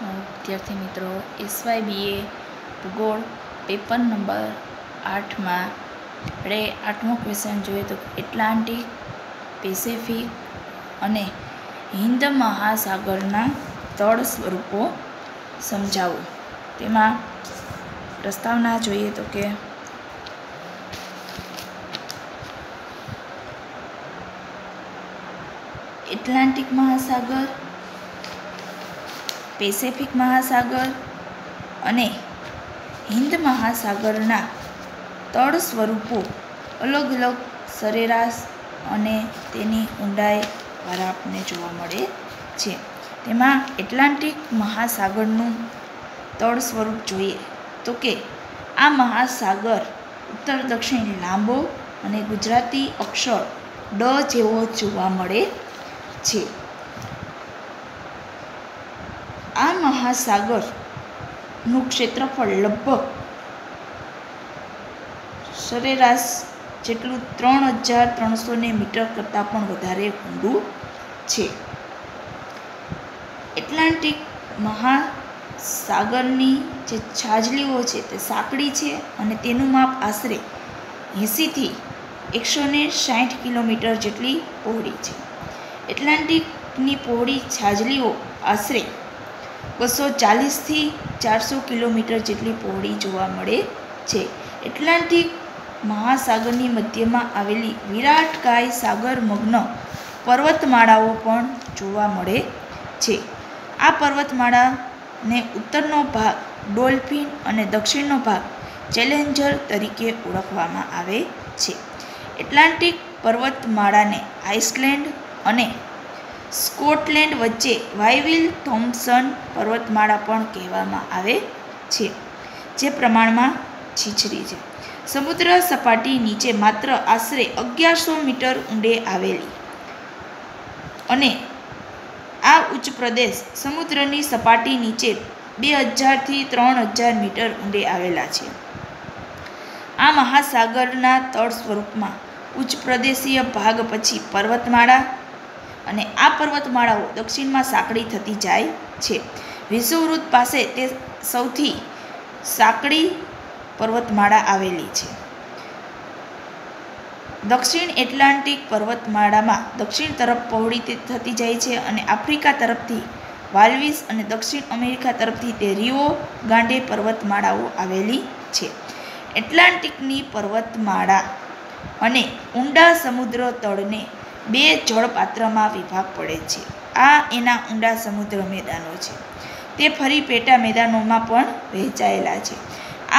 વિદ્યાર્થી મિત્રો, SYBA ભૂગોળ પેપર નંબર 8માં આપણે 8મો ક્વેશ્ચન જોઈએ તો એટલાન્ટિક, પેસિફિક અને હિન્દ મહાસાગરના તળ સ્વરૂપો સમજાવો. તેમાં પ્રસ્તાવના જોઈએ તો કે એટલાન્ટિક મહાસાગર, પેસિફિક મહાસાગર અને હિન્દ મહાસાગરના તળ સ્વરૂપો અલગ અલગ સરેરાશ અને તેની ઊંડાઈવાળા આપણને જોવા મળે છે. તેમાં એટલાન્ટિક મહાસાગરનું તળ સ્વરૂપ જોઈએ તો કે આ મહાસાગર ઉત્તર દક્ષિણ લાંબો અને ગુજરાતી અક્ષર ડ જેવો જોવા મળે છે. આ મહાસાગરનું ક્ષેત્રફળ લગભગ સરેરાશ જેટલું 3300 મીટર કરતાં પણ વધારે ઊંડું છે. એટલાન્ટિક મહાસાગરની જે છાજલીઓ છે તે સાંકડી છે અને તેનું માપ આશરે 80થી 160 કિલોમીટર જેટલી પહોળી છે. એટલાન્ટિકની પહોળી છાજલીઓ આશરે 240થી 400 કિલોમીટર જેટલી પહોળી જોવા મળે છે. એટલાન્ટિક મહાસાગરની મધ્યમાં આવેલી વિરાટકાય સાગરમગ્ન પર્વતમાળાઓ પણ જોવા મળે છે. આ પર્વતમાળાને ઉત્તરનો ભાગ ડોલ્ફિન અને દક્ષિણનો ભાગ ચેલેન્જર તરીકે ઓળખવામાં આવે છે. એટલાન્ટિક પર્વતમાળાને આઇસલેન્ડ અને સ્કોટલેન્ડ વચ્ચે વાયવિલ થોમ્પસન પર્વતમાળા પણ કહેવામાં આવે છે, જે પ્રમાણમાં છીછરી છે. સમુદ્ર સપાટી નીચે માત્ર આશરે 1100 મીટર ઊંડે આવેલી અને આ ઉચ્ચ પ્રદેશ સમુદ્રની સપાટી નીચે 2000થી 3000 મીટર ઊંડે આવેલા છે. આ મહાસાગરના તળ સ્વરૂપમાં ઉચ્ચ પ્રદેશીય ભાગ પછી પર્વતમાળા અને આ પર્વતમાળાઓ દક્ષિણમાં સાંકડી થતી જાય છે. વિષુવવૃત્ત પાસે તે સૌથી સાંકડી પર્વતમાળા આવેલી છે. દક્ષિણ એટલાન્ટિક પર્વતમાળામાં દક્ષિણ તરફ પહોળી થતી જાય છે અને આફ્રિકા તરફથી વાલ્વિસ અને દક્ષિણ અમેરિકા તરફથી તે રિયો ગ્રાન્ડે પર્વતમાળાઓ આવેલી છે. એટલાન્ટિકની પર્વતમાળા અને ઊંડા સમુદ્ર તળને બે જળપાત્રમાં વિભાગ પડે છે. આ એના ઊંડા સમુદ્ર મેદાનો છે. તે ફરી પેટા મેદાનોમાં પણ વહેંચાયેલા છે.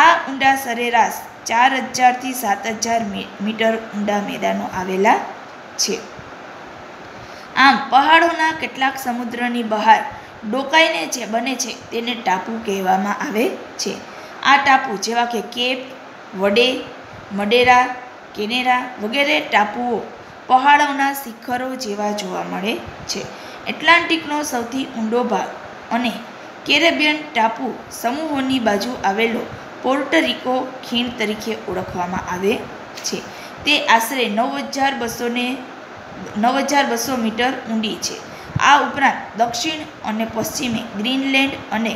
આ ઊંડા સરેરાશ 4000થી 7000 મીટર ઊંડા મેદાનો આવેલા છે. આમ પહાડોના કેટલાક સમુદ્રની બહાર ડોકાઈને જે બને છે તેને ટાપુ કહેવામાં આવે છે. આ ટાપુ જેવા કે કેપ વડે, મડેરા, કેનેરા વગેરે ટાપુઓ પહાડોના શિખરો જેવા જોવા મળે છે. એટલાન્ટિકનો સૌથી ઊંડો ભાગ અને કેરેબિયન ટાપુ સમૂહોની બાજુ આવેલો પોર્ટરિકો ખીણ તરીકે ઓળખવામાં આવે છે. તે આશરે 9200 મીટર ઊંડી છે. આ ઉપરાંત દક્ષિણ અને પશ્ચિમે ગ્રીનલેન્ડ અને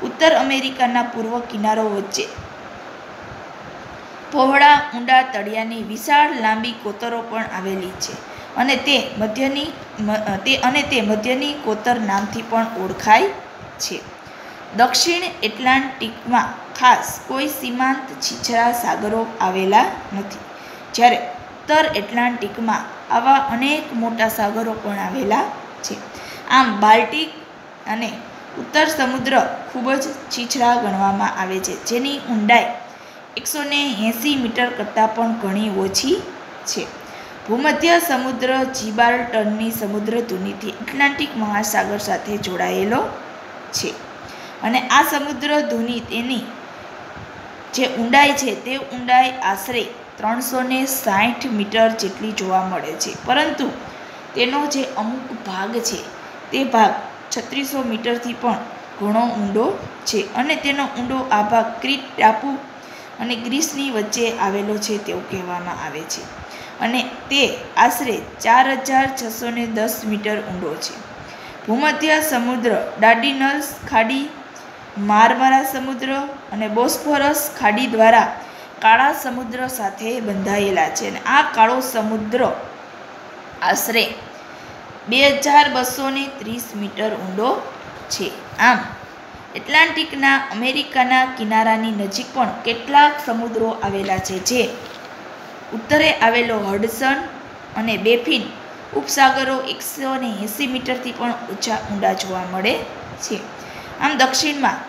ઉત્તર અમેરિકાના પૂર્વ કિનારો વચ્ચે પહોળા ઊંડા તળિયાની વિશાળ લાંબી કોતરો પણ આવેલી છે અને તે મધ્યની કોતર નામથી પણ ઓળખાય છે. દક્ષિણ એટલાન્ટિકમાં ખાસ કોઈ સીમાંત છીછરા સાગરો આવેલા નથી, જ્યારે ઉત્તર એટલાન્ટિકમાં આવા અનેક મોટા સાગરો પણ આવેલા છે. આમ બાલ્ટિક અને ઉત્તર સમુદ્ર ખૂબ જ છીછરા ગણવામાં આવે છે, જેની ઊંડાઈ 180 મીટર કરતાં પણ ઘણી ઓછી છે. ભૂમધ્ય સમુદ્ર જિબ્રાલ્ટરની સમુદ્ર ધુનીથી એટલાન્ટિક મહાસાગર સાથે જોડાયેલો છે અને આ સમુદ્ર ધુની તેની જે ઊંડાઈ છે તે ઊંડાઈ આશરે 360 મીટર જેટલી જોવા મળે છે, પરંતુ તેનો જે અમુક ભાગ છે તે ભાગ 3600 મીટરથી પણ ઘણો ઊંડો છે અને તેનો ઊંડો આ ભાગ ક્રીટ ટાપુ અને ગ્રીસની વચ્ચે આવેલો છે તેવું કહેવામાં આવે છે અને તે આશરે 4610 મીટર ઊંડો છે. ભૂમધ્ય સમુદ્ર, ડાર્ડિનલ્સ ખાડી, મારમારા સમુદ્ર અને બોસ્ફોરસ ખાડી દ્વારા કાળા સમુદ્ર સાથે બંધાયેલા છે. અને આ કાળો સમુદ્ર આશરે 2230 મીટર ઊંડો છે. આમ એટલાન્ટિકના અમેરિકાના કિનારાની નજીક પણ કેટલાક સમુદ્રો આવેલા છે, જે ઉત્તરે આવેલો હડસન અને બેફિન ઉપસાગરો 180 મીટરથી પણ ઓછા ઊંડા જોવા મળે છે. આમ દક્ષિણમાં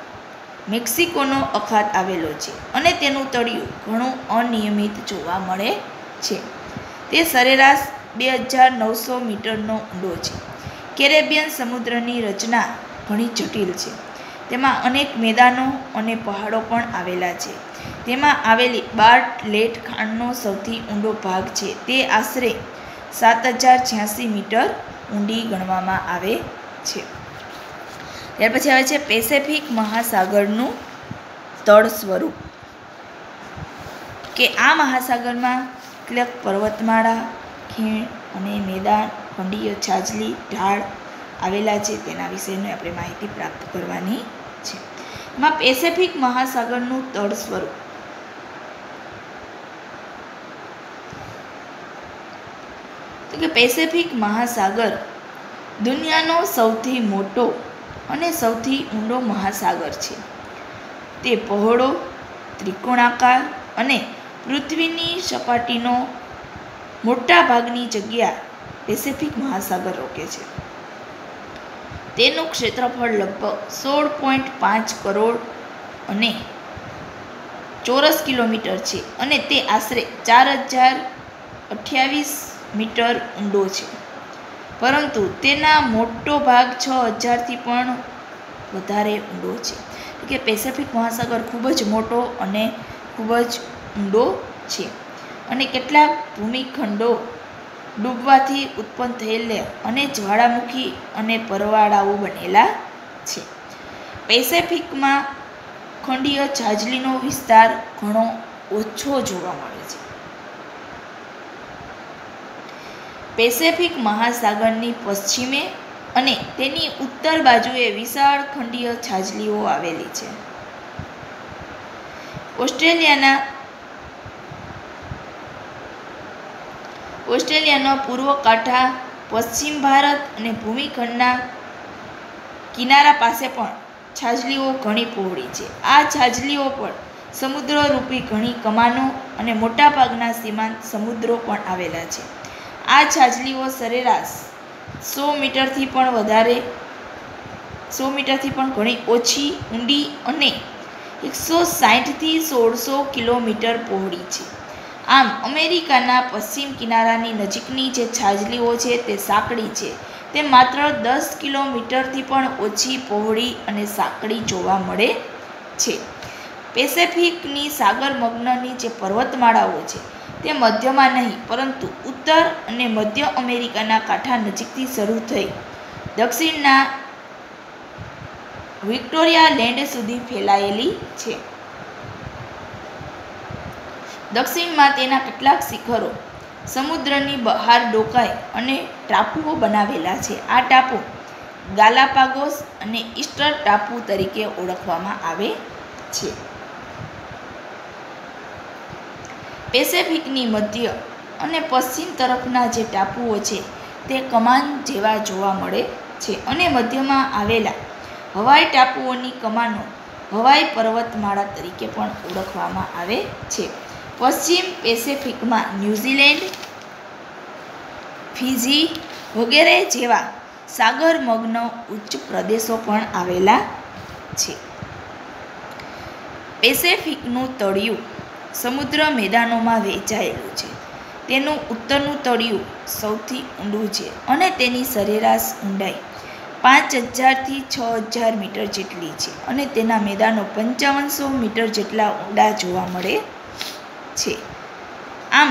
મેક્સિકોનો અખાત આવેલો છે અને તેનું તળિયું ઘણું અનિયમિત જોવા મળે છે. તે સરેરાશ 2900 મીટરનો ઊંડો છે. કેરેબિયન સમુદ્રની રચના ઘણી જટિલ છે. તેમાં અનેક મેદાનો અને પહાડો પણ આવેલા છે. તેમાં આવેલી બાર્ટલેટ ખાણનો સૌથી ઊંડો ભાગ છે. તે આશરે 7086 મીટર ઊંડી ગણવામાં આવે છે. ત્યાર પછી આવે છે પેસેફિક મહાસાગરનું તળ સ્વરૂપ, કે આ મહાસાગરમાં કેટલાક પર્વતમાળા, ખીણ અને મેદાન, ખંડીય છાજલી, ઢાળ આવેલા છે. તેના વિશેની આપણે માહિતી પ્રાપ્ત કરવાની છે. એમાં પેસેફિક મહાસાગરનું તળ સ્વરૂપ, તો કે પેસેફિક મહાસાગર દુનિયાનો સૌથી મોટો અને સૌથી ઊંડો મહાસાગર છે. તે પહોળો, ત્રિકોણાકાર અને પૃથ્વીની સપાટીનો મોટા ભાગની જગ્યા પેસેફિક મહાસાગર રોકે છે. તેનું ક્ષેત્રફળ લગભગ 16.5 કરોડ અને ચોરસ કિલોમીટર છે અને તે આશરે 4028 મીટર ઊંડો છે. પરંતુ તેના મોટો ભાગ 6000થી પણ વધારે ઊંડો છે. કે પેસેફિક મહાસાગર ખૂબ જ મોટો અને ખૂબ જ ઊંડો છે અને કેટલાક ભૂમિખંડો ડૂબવાથી ઉત્પન્ન થયેલા અને જ્વાળામુખી અને પરવાળાઓ બનેલા છે. પેસેફિકમાં ખંડીય છાજલીનો વિસ્તાર ઘણો ઓછો જોવા મળે છે. પેસેફિક મહાસાગરની પશ્ચિમે અને તેની ઉત્તર બાજુએ વિશાળ ખંડીય છાજલીઓ આવેલી છે. ઓસ્ટ્રેલિયાનો પૂર્વ કાંઠા, પશ્ચિમ ભારત અને ભૂમિખંડના કિનારા પાસે પણ છાજલીઓ ઘણી પહોળી છે. આ છાજલીઓ પર સમુદ્રરૂપી ઘણી કમાનો અને મોટાભાગના સીમાંત સમુદ્રો પણ આવેલા છે. આ છાજલીઓ સરેરાશ 100 મીટરથી પણ ઘણી ઓછી ઊંડી અને 160થી 1600 કિલોમીટર પહોળી છે. આમ અમેરિકાના પશ્ચિમ કિનારાની નજીકની જે છાજલીઓ છે તે સાંકડી છે. તે માત્ર 10 કિલોમીટરથી પણ ઓછી પહોળી અને સાંકડી જોવા મળે છે. પેસેફિકની સાગરમગ્નની જે પર્વતમાળાઓ છે તે મધ્યમાં નહીં પરંતુ ઉત્તર અને મધ્ય અમેરિકાના કાંઠા નજીકથી શરૂ થઈ દક્ષિણના વિક્ટોરિયા લેન્ડ સુધી ફેલાયેલી છે. દક્ષિણમાં તેના કેટલાક શિખરો સમુદ્રની બહાર ડોકાઈ અને ટાપુઓ બનાવેલા છે. આ ટાપુ ગાલાપાગોસ અને ઈસ્ટર ટાપુ તરીકે ઓળખવામાં આવે છે. પેસેફિકની મધ્ય અને પશ્ચિમ તરફના જે ટાપુઓ છે તે કમાન જેવા જોવા મળે છે અને મધ્યમાં આવેલા હવાઈ ટાપુઓની કમાનો હવાઈ પર્વતમાળા તરીકે પણ ઓળખવામાં આવે છે. પશ્ચિમ પેસેફિકમાં ન્યૂઝીલેન્ડ, ફિજી વગેરે જેવા સાગરમગ્ન ઉચ્ચ પ્રદેશો પણ આવેલા છે. પેસેફિકનું તળિયું સમુદ્ર મેદાનોમાં વહેંચાયેલું છે. તેનું ઉત્તરનું તળિયું સૌથી ઊંડું છે અને તેની સરેરાશ ઊંડાઈ 5000થી 6000 મીટર જેટલી છે અને તેના મેદાનો 5500 મીટર જેટલા ઊંડા જોવા મળે છે. આમ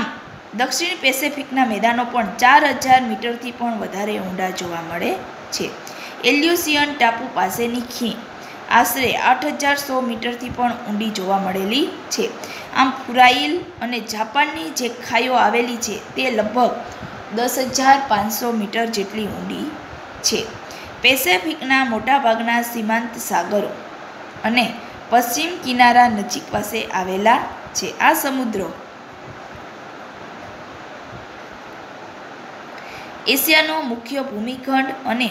દક્ષિણ પેસેફિકના મેદાનો પણ 4000 મીટરથી પણ વધારે ઊંડા જોવા મળે છે. એલ્યુસિયન ટાપુ પાસેની ખીણ આશરે 8100 મીટરથી પણ ઊંડી જોવા મળેલી છે. આમ ફુરાઈલ અને જાપાનની જે ખાઈઓ આવેલી છે તે લગભગ 10500 મીટર જેટલી ઊંડી છે. પેસેફિકના મોટાભાગના સીમાંત સાગરો અને પશ્ચિમ કિનારા નજીક પાસે આવેલા છે. આ સમુદ્રો એશિયાનો મુખ્ય ભૂમિખંડ અને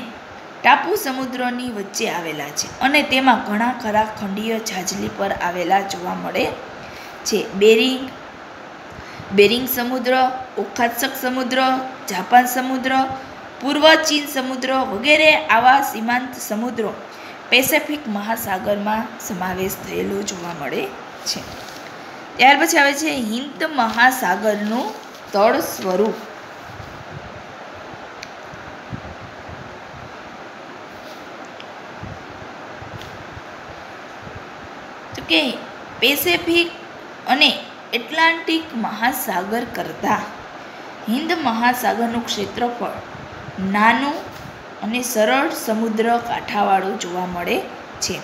ટાપુ સમુદ્રોની વચ્ચે આવેલા છે અને તેમાં ઘણા ખરા ખંડીય છાજલી પર આવેલા જોવા મળે છે. બેરિંગ સમુદ્ર, ઓખાત્સક સમુદ્ર, જાપાન સમુદ્ર, પૂર્વ ચીન સમુદ્ર વગેરે આવા સીમાંત સમુદ્રો પેસેફિક મહાસાગરમાં સમાવેશ થયેલો જોવા મળે છે. ત્યાર પછી આવે છે હિંદ મહાસાગરનું તળ સ્વરૂપ. કે પેસેફિક અને એટલાન્ટિક મહાસાગર કરતાં હિંદ મહાસાગરનું ક્ષેત્રફળ નાનું અને સરળ સમુદ્ર કાંઠાવાળું જોવા મળે છે.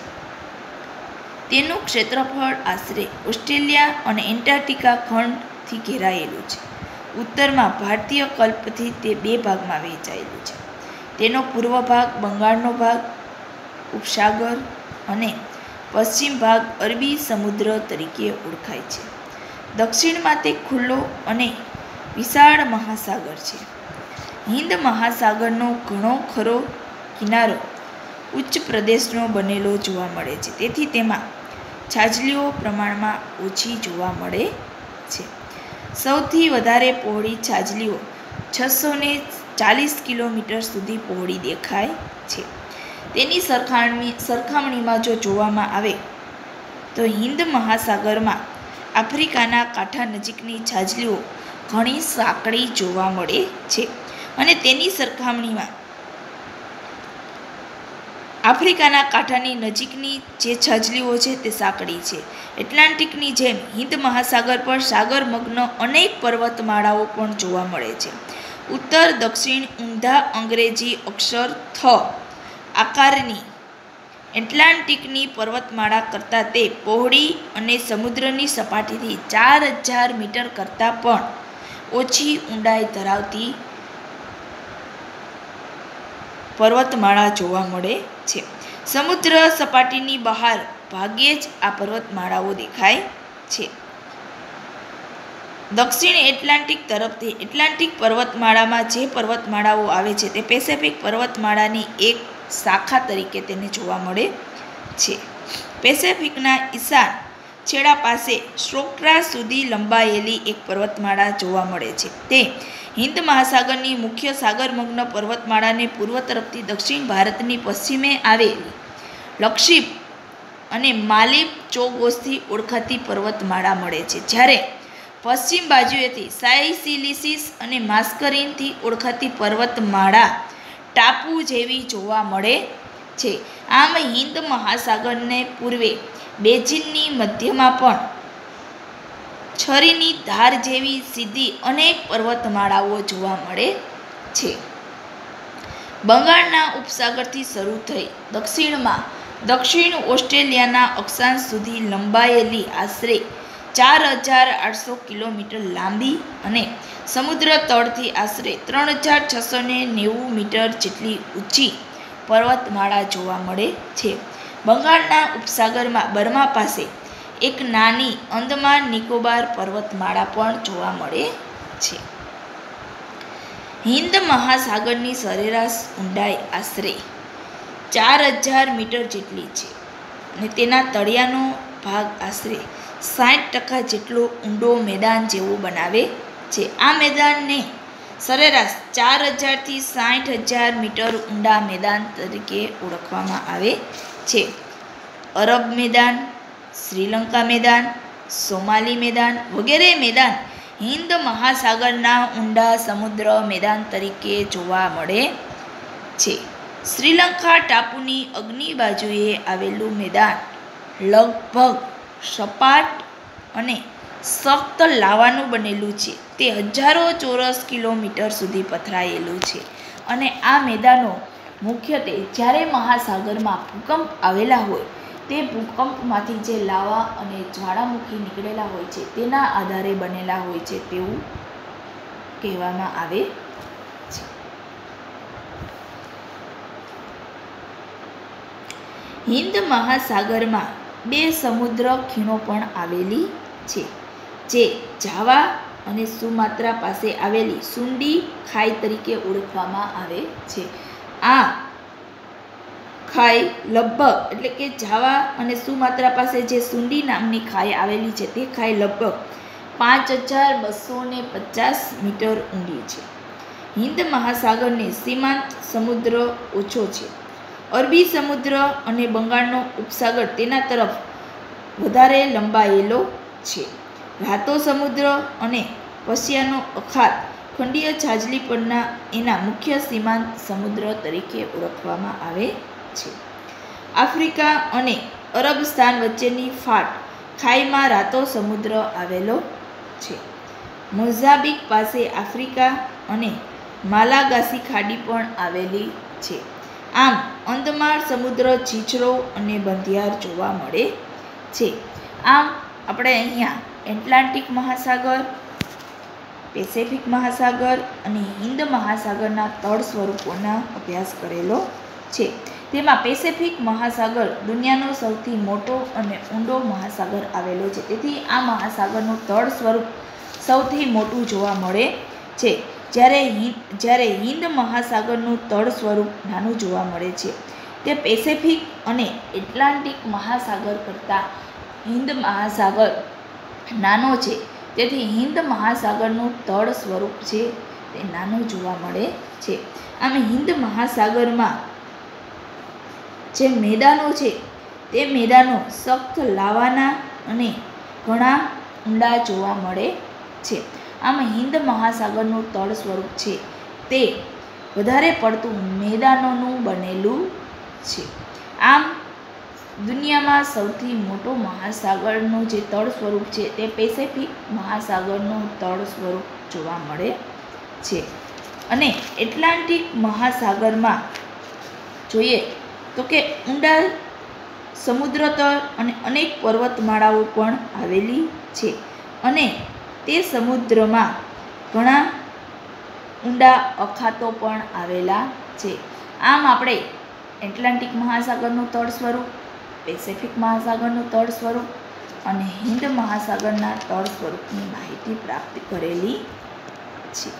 તેનું ક્ષેત્રફળ આશરે ઓસ્ટ્રેલિયા અને એન્ટાર્કટિકા ખંડથી ઘેરાયેલું છે. ઉત્તરમાં ભારતીય કલ્પથી તે બે ભાગમાં વહેંચાયેલું છે. તેનો પૂર્વ ભાગ બંગાળનો ભાગ ઉપસાગર અને પશ્ચિમ ભાગ અરબી સમુદ્ર તરીકે ઓળખાય છે. દક્ષિણમાં તે ખુલ્લો અને વિશાળ મહાસાગર છે. હિંદ મહાસાગરનો ઘણો ખરો કિનારો ઉચ્ચ પ્રદેશનો બનેલો જોવા મળે છે. તેથી તેમાં છાજલીઓ પ્રમાણમાં ઓછી જોવા મળે છે. સૌથી વધારે પહોળી છાજલીઓ 640 કિલોમીટર સુધી પહોળી દેખાય છે. તેની સરખામણીમાં જો જોવામાં આવે તો હિંદ મહાસાગરમાં આફ્રિકાના કાંઠા નજીકની છાજલીઓ ઘણી સાંકડી જોવા મળે છે અને તેની સરખામણીમાં આફ્રિકાના કાંઠાની નજીકની જે છાજલીઓ છે તે સાંકડી છે. એટલાન્ટિકની જેમ હિંદ મહાસાગર પર સાગરમગ્ન અનેક પર્વતમાળાઓ પણ જોવા મળે છે. ઉત્તર દક્ષિણ ઊંધા અંગ્રેજી અક્ષર થ આકારની એટલાન્ટિકની પર્વતમાળા કરતાં તે પહોળી અને સમુદ્રની સપાટીથી 4000 મીટર કરતાં પણ ઓછી ઊંડાઈ ધરાવતી પર્વતમાળા જોવા મળે છે. સમુદ્ર સપાટીની બહાર ભાગ્યે જ આ પર્વતમાળાઓ દેખાય છે. દક્ષિણ એટલાન્ટિક તરફથી એટલાન્ટિક પર્વતમાળામાં જે પર્વતમાળાઓ આવે છે તે પેસેફિક પર્વતમાળાની એક શાખા તરીકે તેને જોવા મળે છે. પેસેફિકના ઈશાન છેડા પાસે સ્ટ્રોક્ટ્રા સુધી લંબાયેલી એક પર્વતમાળા જોવા મળે છે. તે હિંદ મહાસાગરની મુખ્ય સાગરમગ્ન પર્વતમાળાને પૂર્વ તરફથી દક્ષિણ ભારતની પશ્ચિમે આવેલી લક્ષદ્વીપ અને માલિબ ચોગોસથી ઓળખાતી પર્વતમાળા મળે છે, જ્યારે પશ્ચિમ બાજુએથી સાયસિલિસીસ અને માસ્કરીનથી ઓળખાતી પર્વતમાળા ટાપુ જેવી જોવા મળે છે. આમ હિંદ મહાસાગરને પૂર્વે બેજીનની મધ્યમાં પણ છરીની ધાર જેવી સીધી અનેક પર્વતમાળાઓ જોવા મળે છે. બંગાળના ઉપસાગરથી શરૂ થઈ દક્ષિણમાં દક્ષિણ ઓસ્ટ્રેલિયાના અક્ષાંશ સુધી લંબાયેલી આશરે 4800 કિલોમીટર લાંબી અને સમુદ્ર તળથી આશરે 3690 મીટર જેટલી ઊંચી પર્વતમાળા જોવા મળે છે. બંગાળના ઉપસાગરમાં બર્મા પાસે એક નાની અંદમાન નિકોબાર પર્વતમાળા પણ જોવા મળે છે. હિંદ મહાસાગરની સરેરાશ ઊંડાઈ આશરે 4000 મીટર જેટલી છે અને તેના તળિયાનો ભાગ આશરે 60% જેટલો ઊંડો મેદાન જેવો બનાવે છે. આ મેદાનને સરેરાશ 4000 થી 60000 મીટર ઊંડા મેદાન તરીકે ઓળખવામાં આવે છે. અરબ મેદાન, શ્રીલંકા મેદાન, સોમાલી મેદાન વગેરે મેદાન હિંદ મહાસાગરના ઊંડા સમુદ્ર મેદાન તરીકે જોવા મળે છે. શ્રીલંકા ટાપુની અગ્નિ બાજુએ આવેલું મેદાન લગભગ સપાટ અને સખ્ત લાવાનું બનેલું છે. તે હજારો ચોરસ કિલોમીટર સુધી પથરાયેલું છે અને આ મેદાનો મુખ્યત્વે જ્યારે મહાસાગરમાં ભૂકંપ આવેલા હોય તે ભૂકંપમાંથી જે લાવા અને જ્વાળામુખી નીકળેલા હોય છે તેના આધારે બનેલા હોય છે તેવું કહેવામાં આવે છે. હિન્દ મહાસાગરમાં 2 સમુદ્ર ખીણો પણ આવેલી છે, જે જાવા અને સુમાત્રા પાસે આવેલી સુંડી ખાઈ તરીકે ઓળખવામાં આવે છે. આ ખાઈ લગભગ એટલે કે જાવા અને સુમાત્રા પાસે જે સુંડી નામની ખાઈ આવેલી છે તે ખાઈ લગભગ 5250 મીટર ઊંડી છે. હિન્દ મહાસાગરને સીમાંત સમુદ્ર ઓછો છે. અરબી સમુદ્ર અને બંગાળનો ઉપસાગર તેના તરફ વધારે લંબાયેલો છે. રાતો સમુદ્ર અને પશિયાનો અખાત ખંડીય છાજલી પરના એના મુખ્ય સીમાંત સમુદ્ર તરીકે ઓળખવામાં આવે છે. આફ્રિકા અને અરબસ્તાન વચ્ચેની ફાટ ખાઈમાં રાતો સમુદ્ર આવેલો છે. મોઝાંબિક પાસે આફ્રિકા અને માલાગાસી ખાડી પણ આવેલી છે. આમ અંદમાન સમુદ્ર છીછરો અને બંધિયાર જોવા મળે છે. આમ આપણે અહીંયા એટલાન્ટિક મહાસાગર, પેસેફિક મહાસાગર અને હિન્દ મહાસાગરના તળ સ્વરૂપોના અભ્યાસ કરેલો છે. તેમાં પેસેફિક મહાસાગર દુનિયાનો સૌથી મોટો અને ઊંડો મહાસાગર આવેલો છે. તેથી આ મહાસાગરનું તળ સ્વરૂપ સૌથી મોટું જોવા મળે છે, જ્યારે હિન્દ મહાસાગરનું તળ સ્વરૂપ નાનું જોવા મળે છે. તે પેસેફિક અને એટલાન્ટિક મહાસાગર કરતાં હિન્દ મહાસાગર નાનો છે. તેથી હિન્દ મહાસાગરનું તળ સ્વરૂપ છે તે નાનું જોવા મળે છે. આમ હિન્દ મહાસાગરમાં જે મેદાનો છે તે મેદાનો સખ્ત લાવાના અને ઘણા ઊંડા જોવા મળે છે. આમ હિન્દ મહાસાગરનું તળ સ્વરૂપ છે તે વધારે પડતું મેદાનોનું બનેલું છે. આમ દુનિયામાં સૌથી મોટો મહાસાગરનું જે તળ સ્વરૂપ છે તે પેસેફિક મહાસાગરનું તળ સ્વરૂપ જોવા મળે છે. અને એટલાન્ટિક મહાસાગરમાં જોઈએ તો કે ઊંડા સમુદ્ર તળ અને અનેક પર્વતમાળાઓ પણ આવેલી છે, અને તે સમુદ્રમાં ઘણા ઊંડા અખાતો પણ આવેલા છે. આમ આપણે એટલાન્ટિક મહાસાગરનું તળ સ્વરૂપ, પેસેફિક મહાસાગરનું તળ સ્વરૂપ અને હિન્દ મહાસાગરના તળ સ્વરૂપની માહિતી પ્રાપ્ત કરેલી છે.